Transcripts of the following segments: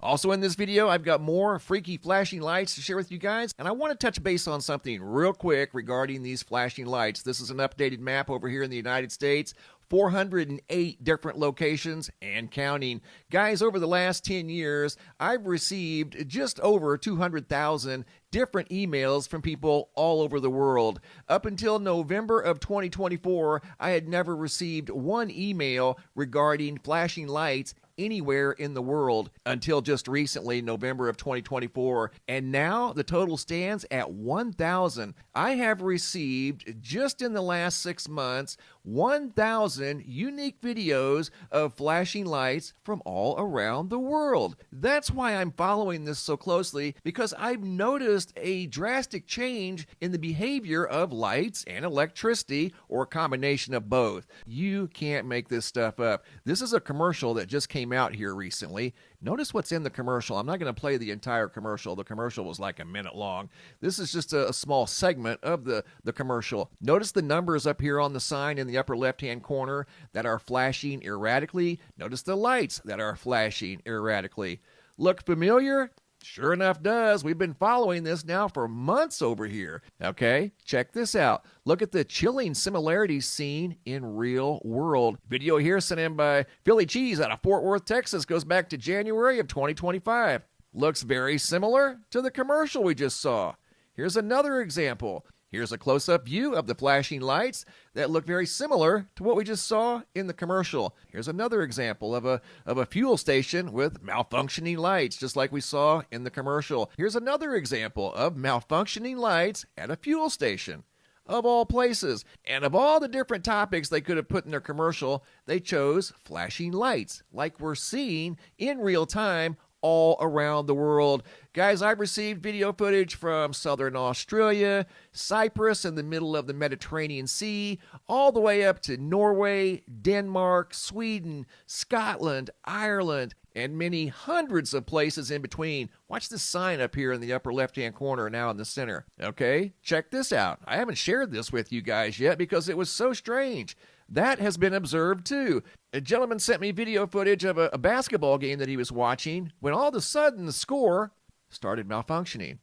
Also in this video, I've got more freaky flashing lights to share with you guys, and I want to touch base on something real quick regarding these flashing lights. This is an updated map over here in the United States. 408 different locations and counting. Guys, over the last 10 years, I've received just over 200,000 different emails from people all over the world. Up until November of 2024, I had never received one email regarding flashing lights anywhere in the world until just recently, November of 2024. And now the total stands at 1,000. I have received, just in the last 6 months, 1,000 unique videos of flashing lights from all around the world. That's why I'm following this so closely, because I've noticed a drastic change in the behavior of lights and electricity, or a combination of both. You can't make this stuff up. This is a commercial that just came out here recently. Notice what's in the commercial. I'm not going to play the entire commercial. The commercial was like a minute long. This is just a small segment of the commercial. Notice the numbers up here on the sign in the upper left-hand corner that are flashing erratically. Notice the lights that are flashing erratically. Look familiar? Sure enough does. We've been following this now for months over here. Okay, check this out. Look at the chilling similarities seen in real world. Video here sent in by Philly Cheese out of Fort Worth, Texas. Goes back to January of 2025. Looks very similar to the commercial we just saw. Here's another example. Here's a close-up view of the flashing lights that look very similar to what we just saw in the commercial. Here's another example of a fuel station with malfunctioning lights, just like we saw in the commercial. Here's another example of malfunctioning lights at a fuel station. Of all places, and of all the different topics they could have put in their commercial, they chose flashing lights, like we're seeing in real time all around the world. Guys, I've received video footage from southern Australia, Cyprus in the middle of the Mediterranean Sea, all the way up to Norway, Denmark, Sweden, Scotland, Ireland, and many hundreds of places in between. Watch this sign up here in the upper left-hand corner, now in the center. Okay, check this out. I haven't shared this with you guys yet because it was so strange. That has been observed too. A gentleman sent me video footage of a basketball game that he was watching when all of a sudden the score started malfunctioning.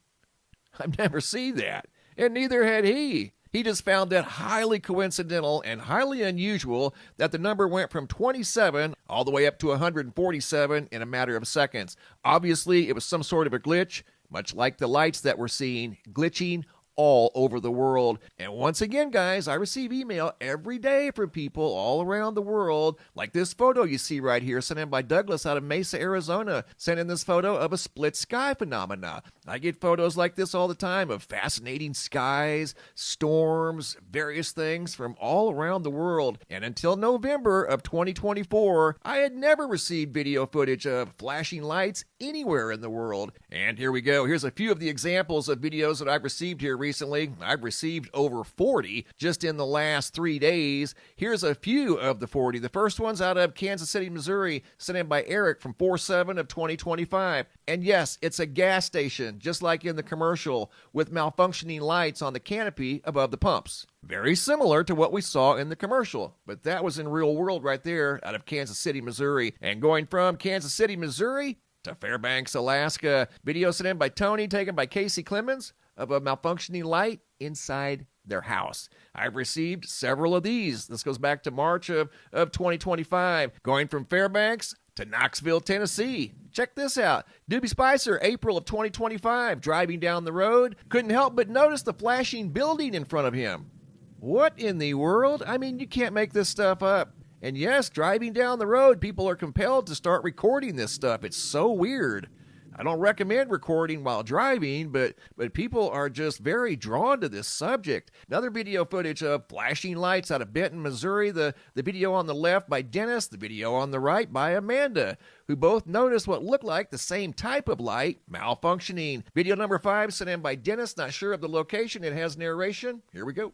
I've never seen that, and neither had he. He just found that highly coincidental and highly unusual that the number went from 27 all the way up to 147 in a matter of seconds. Obviously, it was some sort of a glitch, much like the lights that we're seeing glitching all over the world. And once again, guys, I receive email every day from people all around the world, like this photo you see right here, sent in by Douglas out of Mesa, Arizona, sent in this photo of a split sky phenomena. I get photos like this all the time of fascinating skies, storms, various things from all around the world. And until November of 2024, I had never received video footage of flashing lights anywhere in the world. And here we go. Here's a few of the examples of videos that I've received here recently. I've received over 40 just in the last 3 days. Here's a few of the 40. The first one's out of Kansas City, Missouri, sent in by Eric from 4/7 of 2025. And yes, it's a gas station, just like in the commercial, with malfunctioning lights on the canopy above the pumps. Very similar to what we saw in the commercial, but that was in real world right there out of Kansas City, Missouri. And going from Kansas City, Missouri to Fairbanks, Alaska. Video sent in by Tony, taken by Casey Clemens, of a malfunctioning light inside their house. I've received several of these. This goes back to March of 2025. Going from Fairbanks to Knoxville, Tennessee. Check this out. Doobie Spicer, April of 2025, driving down the road. Couldn't help but notice the flashing building in front of him. What in the world? I mean, you can't make this stuff up. And yes, driving down the road, people are compelled to start recording this stuff. It's so weird. I don't recommend recording while driving, but people are just very drawn to this subject. Another video footage of flashing lights out of Benton, Missouri. The video on the left by Dennis, the video on the right by Amanda, who both noticed what looked like the same type of light malfunctioning. Video number 5 sent in by Dennis, not sure of the location. It has narration. Here we go.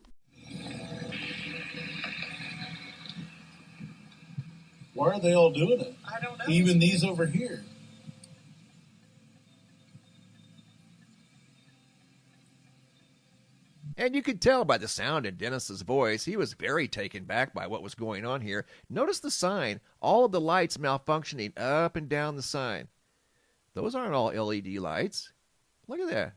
Why are they all doing it? I don't know. Even these over here. And you could tell by the sound in Dennis's voice, he was very taken back by what was going on here. Notice the sign, all of the lights malfunctioning up and down the sign. Those aren't all LED lights. Look at that.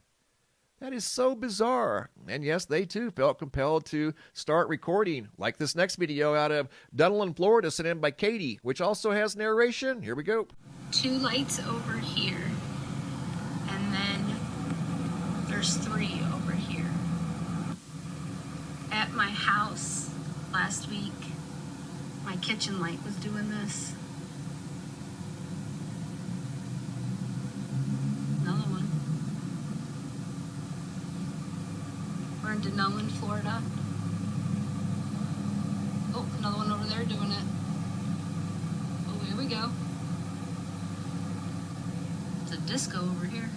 That is so bizarre. And yes, they too felt compelled to start recording, like this next video out of Dunedin, Florida, sent in by Katie, which also has narration. Here we go. 2 lights over here, and then there's 3 over here. At my house last week, my kitchen light was doing this. Another one. We're in Dunedin, Florida. Oh, another one over there doing it. Oh, here we go. It's a disco over here.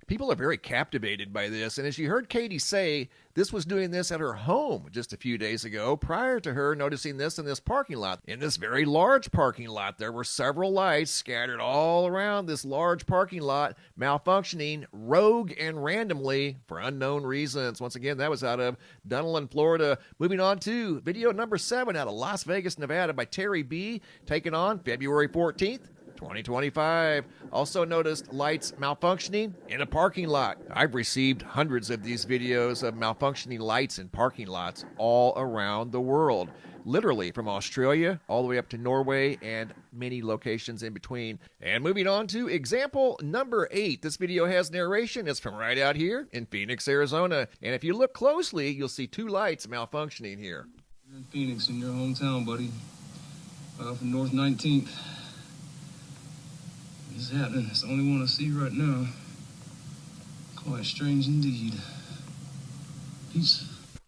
People are very captivated by this, and as you heard Katie say, this was doing this at her home just a few days ago, prior to her noticing this in this parking lot. In this very large parking lot, there were several lights scattered all around this large parking lot, malfunctioning rogue and randomly for unknown reasons. Once again, that was out of Dunedin, Florida. Moving on to video number 7 out of Las Vegas, Nevada by Terry B, taken on February 14th. 2025. Also noticed lights malfunctioning in a parking lot. I've received hundreds of these videos of malfunctioning lights in parking lots all around the world. Literally from Australia all the way up to Norway and many locations in between. And moving on to example number 8. This video has narration. It's from right out here in Phoenix, Arizona. And if you look closely, you'll see 2 lights malfunctioning here. You're in Phoenix, in your hometown, buddy. From North 19th. It's happening. It's the only one I see right now. Quite strange indeed. Peace.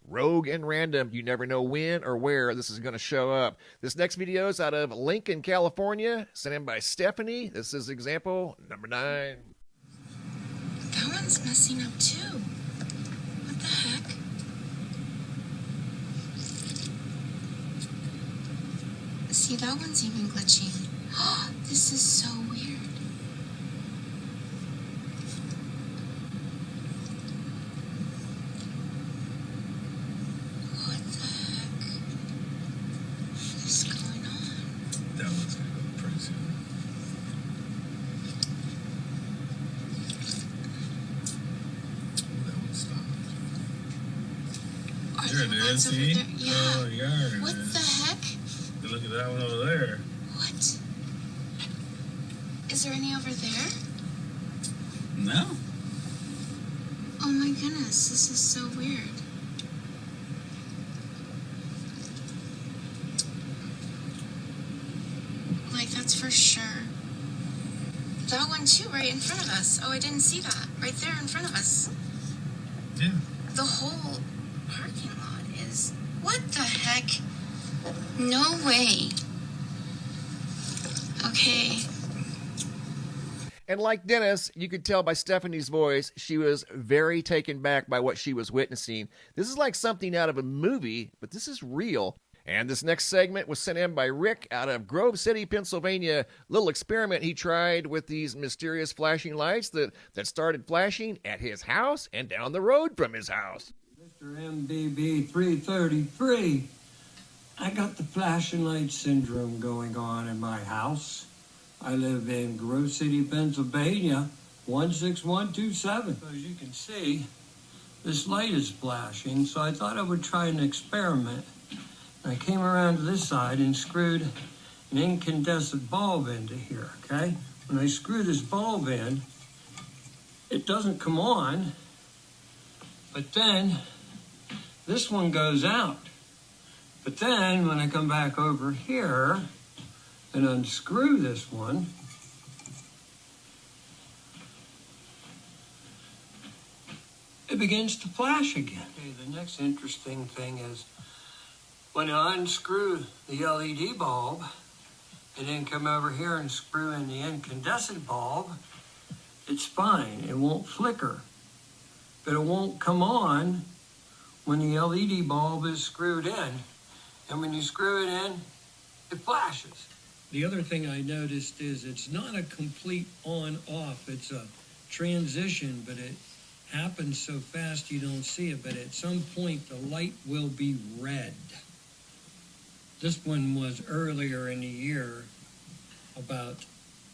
Rogue and random. You never know when or where this is going to show up. This next video is out of Lincoln, California, sent in by Stephanie. This is example number 9. That one's messing up too. What the heck? See, that one's even glitching. This is so weird. What the heck is going on? That one's gonna go pretty soon. That one stopped. Are There there it lights is, over see? there? Yeah. Oh, yeah. What the heck? You look at that one over there. What? Is there any over there? No. Oh my goodness, this is so weird. Like, that's for sure. That one too, right in front of us. Oh, I didn't see that. Right there in front of us. Yeah. The whole parking lot is... What the heck? No way. Okay. And like Dennis, you could tell by Stephanie's voice, she was very taken back by what she was witnessing. This is like something out of a movie, but this is real. And this next segment was sent in by Rick out of Grove City, Pennsylvania. Little experiment he tried with these mysterious flashing lights that started flashing at his house and down the road from his house. MrMBB333. I got the flashing light syndrome going on in my house. I live in Grove City, Pennsylvania, 16127. As you can see, this light is flashing, so I thought I would try an experiment. I came around to this side and screwed an incandescent bulb into here, okay? When I screw this bulb in, it doesn't come on, but then this one goes out. But then when I come back over here and unscrew this one, it begins to flash again. Okay, the next interesting thing is when I unscrew the LED bulb and then come over here and screw in the incandescent bulb, it's fine. It won't flicker. But it won't come on when the LED bulb is screwed in. And when you screw it in, it flashes. The other thing I noticed is it's not a complete on-off. It's a transition, but it happens so fast you don't see it. But at some point, the light will be red. This one was earlier in the year, about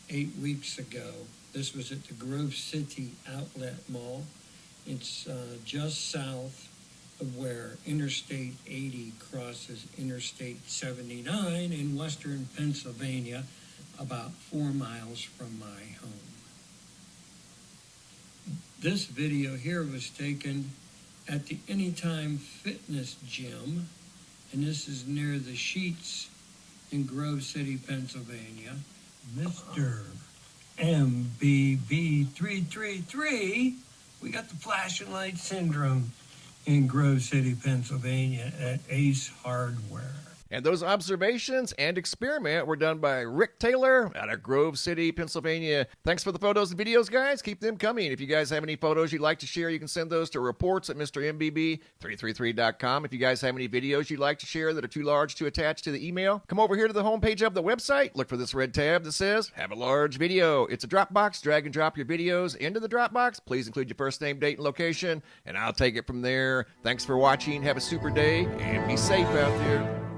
8 weeks ago. This was at the Grove City Outlet Mall. It's just south of where Interstate 80 crosses Interstate 79 in western Pennsylvania, about 4 miles from my home. This video here was taken at the Anytime Fitness Gym, and this is near the Sheets in Grove City, Pennsylvania. MrMBB333, we got the flashing light syndrome in Grove City, Pennsylvania at Ace Hardware. And those observations and experiment were done by Rick Taylor out of Grove City, Pennsylvania. Thanks for the photos and videos, guys. Keep them coming. If you guys have any photos you'd like to share, you can send those to reports at MrMBB333.com. If you guys have any videos you'd like to share that are too large to attach to the email, come over here to the homepage of the website. Look for this red tab that says, Have a Large Video. It's a Dropbox. Drag and drop your videos into the Dropbox. Please include your first name, date, and location, and I'll take it from there. Thanks for watching. Have a super day, and be safe out there.